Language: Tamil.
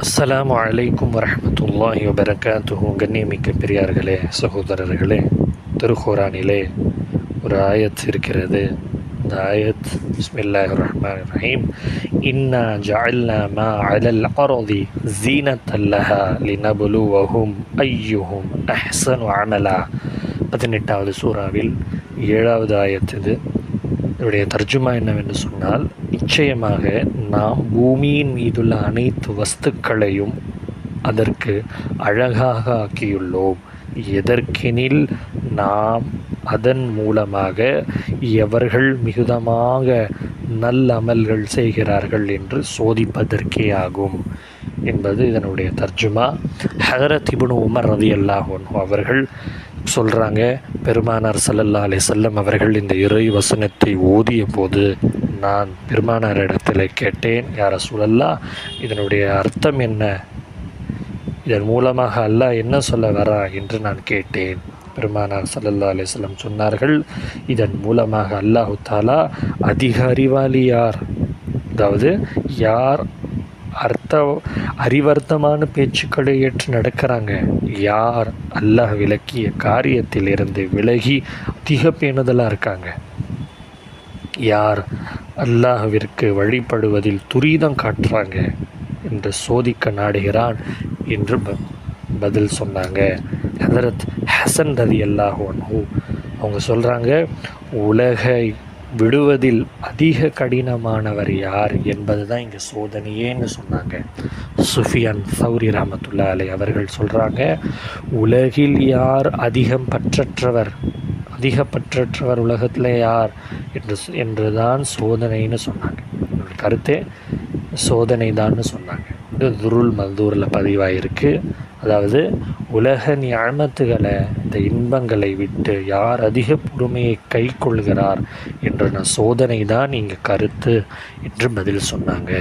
அஸ்ஸலாமு அலைக்கும் வரஹ்மத்துல்லாஹி வபரகாத்துஹு. கண்ணியமிக்க பெரியார்களே, சகோதரர்களே, திருக்குர்ஆனிலே ஒரு ஆயத் இருக்கிறது. இந்த ஆயத் பிஸ்மில்லாஹிர் ரஹ்மானிர் ரஹீம். இன்னா ஜஅல்னா மா அலல் அர்தி ஸீனத்தல் லஹா லினப்லுவஹும் அய்யுஹும் அஹ்ஸனு அமலா. 18வது சூறாவில் 7வது ஆயத் இது. இதனுடைய தர்ஜுமா என்னவென்று சொன்னால், நிச்சயமாக நாம் பூமியின் மீதுள்ள அனைத்து வஸ்துக்களையும் அதற்கு அழகாக ஆக்கியுள்ளோம். எதற்கெனில் நாம் அதன் மூலமாக எவர்கள் மிகுதமாக நல்லமல்கள் செய்கிறார்கள் என்று சோதிப்பதற்கே ஆகும் என்பது இதனுடைய தர்ஜுமா. ஹதரத் இப்னு உமர் ரலியல்லாஹு அன்ஹு அவர்கள் சொல்கிறாங்க, பெருமானார் ஸல்லல்லாஹு அலைஹி வஸல்லம் அவர்கள் இந்த இறை வசனத்தை ஓதிய போது நான் பெருமானார் இடத்துல கேட்டேன், யா ரசூலல்லாஹ், இதனுடைய அர்த்தம் என்ன? இதன் மூலமாக அல்லாஹ் என்ன சொல்ல வரா என்று நான் கேட்டேன். பெருமானார் ஸல்லல்லாஹு அலைஹி வஸல்லம் சொன்னார்கள், இதன் மூலமாக அல்லாஹு தஆலா அதிக அறிவாளி யார், அதாவது யார் அறிவர்த்தமான பேச்சுக்களை ஏற்று நடக்கிறாங்க, யார் அல்லாஹ் விலக்கிய காரியத்தில் இருந்து விலகி அதிக பேணுதலாக இருக்காங்க, யார் அல்லாஹ்விற்கு வழிபடுவதில் துரிதம் காட்டுறாங்க என்று சோதிக்க நாடுகிறான் என்று பதில் சொன்னாங்க. ஹதரத் ஹசன் ரலியல்லாஹு அன்ஹு அவங்க சொல்கிறாங்க, உலகை விடுவதில் அதிக கடினமானவர் யார் என்பது தான் இங்கே சோதனையேன்னு சொன்னாங்க. சுஃபியான் சௌரி ரஹ்மத்துல்லாஹி அலைஹி அவர்கள் சொல்கிறாங்க, உலகில் யார் அதிக பற்றற்றவர் உலகத்தில் யார் என்று தான் சோதனைன்னு சொன்னாங்க. என்னோட கருத்தே சோதனை தான்னு சொன்னாங்க. இது துருல் மல்தூரில் பதிவாயிருக்கு. அதாவது உலக நியமத்துகளை, இந்த இன்பங்களை விட்டு யார் அதிக பொறுமையை கை கொள்கிறார் என்ற சோதனை தான் இங்கே கருத்து என்று பதில் சொன்னாங்க.